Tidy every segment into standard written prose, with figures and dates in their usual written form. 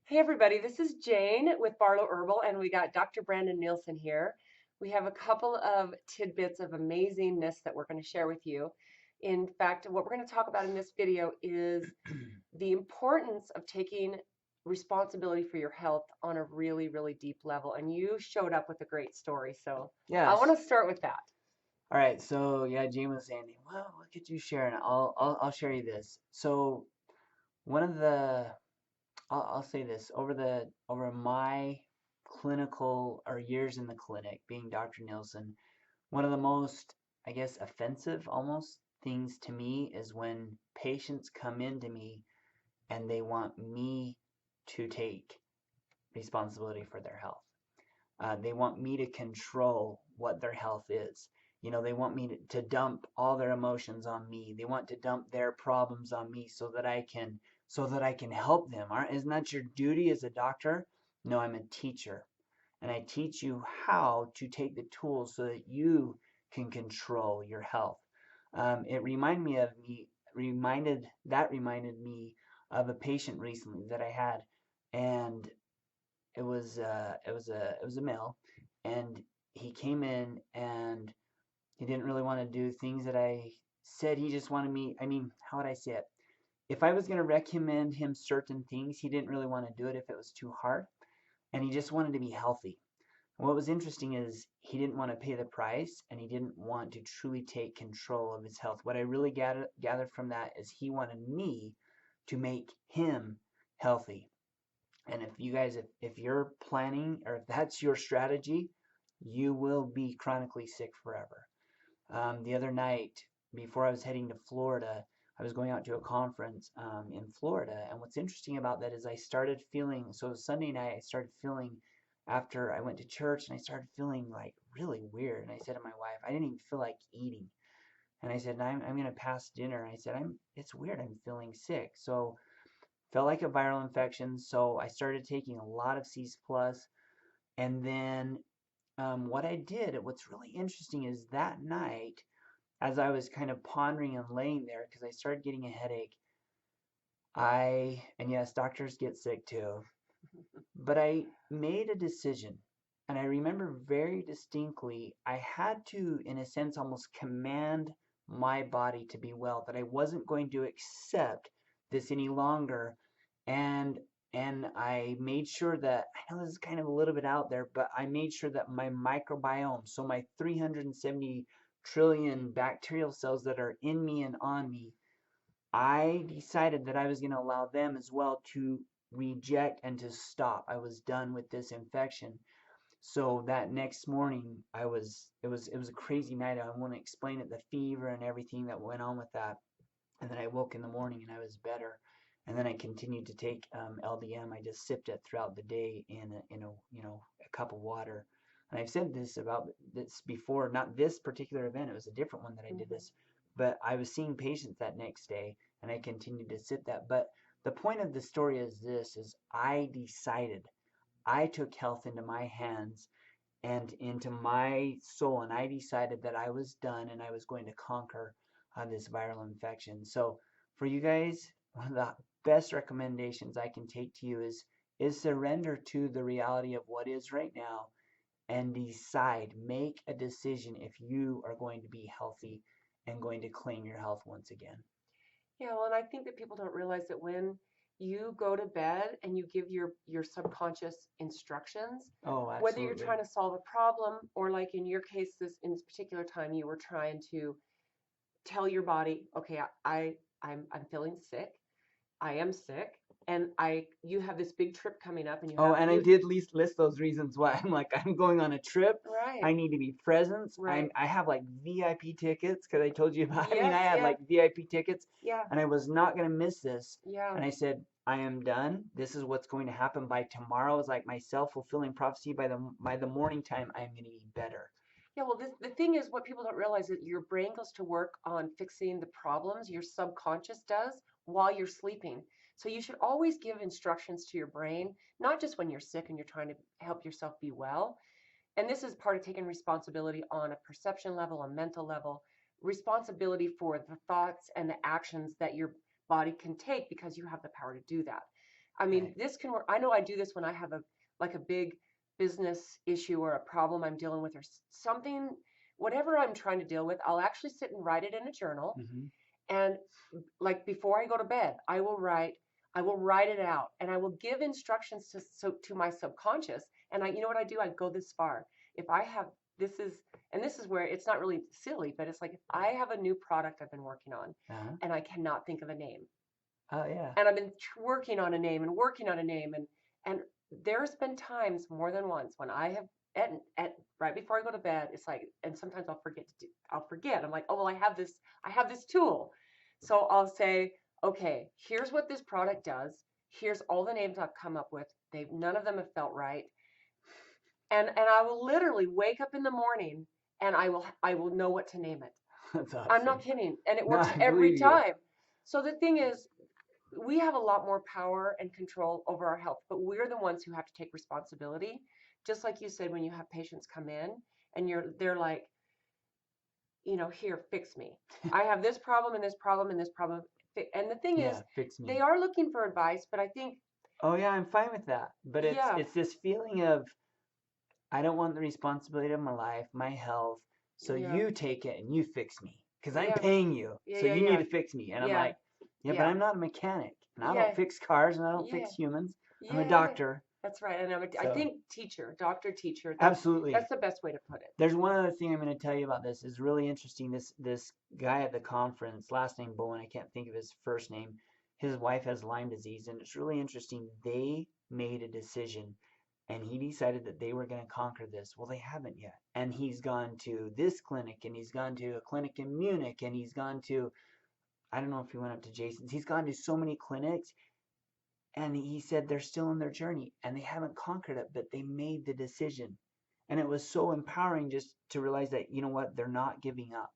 Hey everybody, this is Jane with Barlow Herbal, and we got Dr. Brandon Nielsen here. We have a couple of tidbits of amazingness that we're going to share with you. In fact, what we're going to talk about in this video is the importance of taking responsibility for your health on a really, really deep level. And you showed up with a great story, so I Yes. want to start with that. All right. So yeah, Jane was saying, well, look at you sharing. I'll share you this. So one of the I'll say this over my clinical or years in the clinic being Dr. Nielsen, one of the most, I guess, offensive almost things to me is when patients come into me and they want me to take responsibility for their health. They want me to control what their health is. They want me to dump all their emotions on me. They want to dump their problems on me so that I can help them. Isn't that your duty as a doctor? No, I'm a teacher, and I teach you how to take the tools so that you can control your health. It reminded me of a patient recently that I had, and it was a male, and he came in and he didn't really want to do things that I said. He just wanted me. I mean, how would I say it? If I was going to recommend him certain things, he didn't really want to do it if it was too hard, and he just wanted to be healthy. And what was interesting is he didn't want to pay the price, and he didn't want to truly take control of his health. What I really gathered from that is he wanted me to make him healthy. And if you guys, if you're planning or if that's your strategy, you will be chronically sick forever. The other night, before I was heading to Florida, I was going out to a conference in Florida. And what's interesting about that is I started feeling, so Sunday night, I started feeling after I went to church and I started feeling like really weird. And I said to my wife, I didn't even feel like eating. And I said, I'm going to pass dinner. And I said, it's weird. I'm feeling sick. So felt like a viral infection, so I started taking a lot of C's plus. And then what I did, what's really interesting is that night, as I was kind of pondering and laying there, because I started getting a headache, and yes, doctors get sick too, but I made a decision. And I remember very distinctly, I had to, in a sense, almost command my body to be well, that I wasn't going to accept this any longer. And and I made sure that, I know this is kind of a little bit out there, but I made sure that my microbiome, so my 370 trillion bacterial cells that are in me and on me, I decided that I was going to allow them as well to reject and to stop. I was done with this infection. So that next morning, it was a crazy night. I want to explain it, the fever and everything that went on with that. And then I woke in the morning and I was better. And then I continued to take LDM. I just sipped it throughout the day in a cup of water. And I've said this about this before, not this particular event. It was a different one that I did Mhm. this, but I was seeing patients that next day, and I continued to sip that. But the point of the story is this: is I decided, I took health into my hands and into my soul, and I decided that I was done and I was going to conquer this viral infection. So for you guys, one of the best recommendations I can take to you is surrender to the reality of what is right now and decide, make a decision if you are going to be healthy and going to claim your health once again. Yeah, well, and I think that people don't realize that when you go to bed and you give your subconscious instructions, Oh, whether you're absolutely. trying to solve a problem or like in your case, this particular time you were trying to tell your body, okay, I'm feeling sick. I am sick, and you have this big trip coming up, and Oh, and I you did list those reasons why. I'm like, I'm going on a trip. right, I need to be present. right, I have like VIP tickets because I told you about. I mean, yes, I had yeah, like VIP tickets, yeah, and I was not gonna miss this. yeah. And I said, I am done. This is what's going to happen by tomorrow. It's like my self-fulfilling prophecy. By the morning time, I am gonna be better. Yeah, well, the thing is, what people don't realize is that your brain goes to work on fixing the problems, your subconscious does, while you're sleeping. So you should always give instructions to your brain, not just when you're sick and you're trying to help yourself be well. And this is part of taking responsibility on a perception level, a mental level, responsibility for the thoughts and the actions that your body can take because you have the power to do that. I mean, Right. this can work. I know I do this when I have a big business issue or a problem I'm dealing with or something, whatever I'm trying to deal with, I'll actually sit and write it in a journal. Mm-hmm. And like before I go to bed, I will write it out and I will give instructions to my subconscious. And you know what I do? I go this far. If I have, this is where it's not really silly, but it's like if I have a new product I've been working on Uh-huh. and I cannot think of a name, Oh yeah. and I've been working on a name and working on a name, and there's been times more than once when I have at right before I go to bed, it's like, and sometimes I'll forget. I'm like, oh well, I have this tool, so I'll say, okay, here's what this product does. Here's all the names I've come up with. None of them have felt right, and I will literally wake up in the morning and I will know what to name it. That's I'm not awesome. kidding, and it No, works I every believe you. time. So the thing is, we have a lot more power and control over our health, but we're the ones who have to take responsibility. Just like you said, when you have patients come in and they're like, here, fix me. I have this problem and this problem and this problem. And the thing is, Yeah, fix they me. are looking for advice, but I think, Oh yeah, I'm fine with that. But it's yeah, it's this feeling of I don't want the responsibility of my life, my health, so yeah, you take it and you fix me because I'm yeah, paying you. yeah, So yeah, you need yeah, to fix me. And I'm yeah, like, yeah, but yeah, I'm not a mechanic and I don't yeah, fix cars and I don't yeah, fix humans. I'm a yeah, yeah. doctor. That's right. And I So think doctor, teacher, that's absolutely. the best way to put it. There's one other thing I'm going to tell you about this is really interesting. This guy at the conference, last name Bowen, I can't think of his first name. His wife has Lyme disease, and it's really interesting. They made a decision, and he decided that they were going to conquer this. Well, they haven't yet. And he's gone to this clinic, and he's gone to a clinic in Munich, and he's gone to, I don't know if he went up to Jason's. He's gone to so many clinics, and he said they're still in their journey and they haven't conquered it, but they made the decision. And it was so empowering just to realize that, you know what, they're not giving up.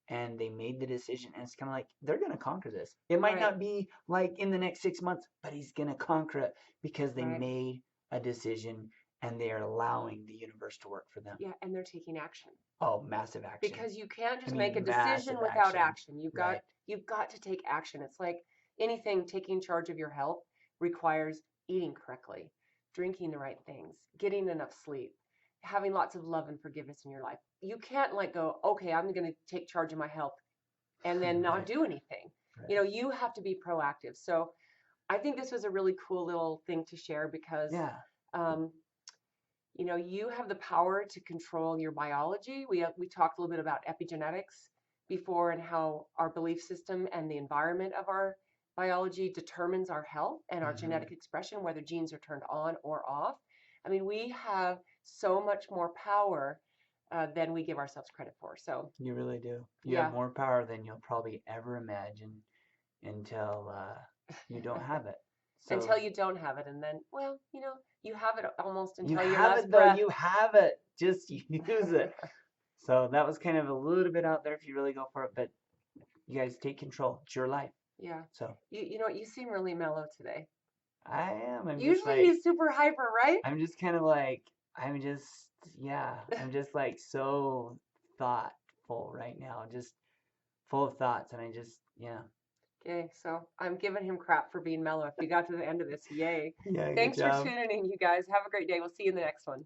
And they made the decision. And it's kind of like, they're going to conquer this. It might Right, not be like in the next 6 months, but he's going to conquer it because they right. made a decision and they are allowing the universe to work for them. Yeah, and they're taking action. Oh, massive action. Because you can't I just make a mean, decision massive without action. action. Right. You've got to take action. It's like anything, taking charge of your health requires eating correctly, drinking the right things, getting enough sleep, having lots of love and forgiveness in your life. You can't like go, okay, I'm going to take charge of my health and then not Right. do anything. Right. You have to be proactive. So I think this was a really cool little thing to share because Yeah. um, you have the power to control your biology. We talked a little bit about epigenetics before and how our belief system and the environment of our biology determines our health and our Hmm. genetic expression, whether genes are turned on or off. I mean, we have so much more power than we give ourselves credit for. So, You really do. You have yeah, more power than you'll probably ever imagine until you don't have it. until So you don't have it. And then, well, you have it almost you until your have last it though. breath. You have it. Just use it. So that was kind of a little bit out there if you really go for it. But you guys take control. It's your life. Yeah. So You know what? You seem really mellow today. I am. I'm just Usually like, he's super hyper, right? I'm just kind of like, I'm just, yeah, I'm just like so thoughtful right now. Just full of thoughts. And I just, yeah. Okay, so I'm giving him crap for being mellow. If you got to the end of this, yay. Yeah, good Thanks for job. tuning in, you guys. Have a great day. We'll see you in the next one.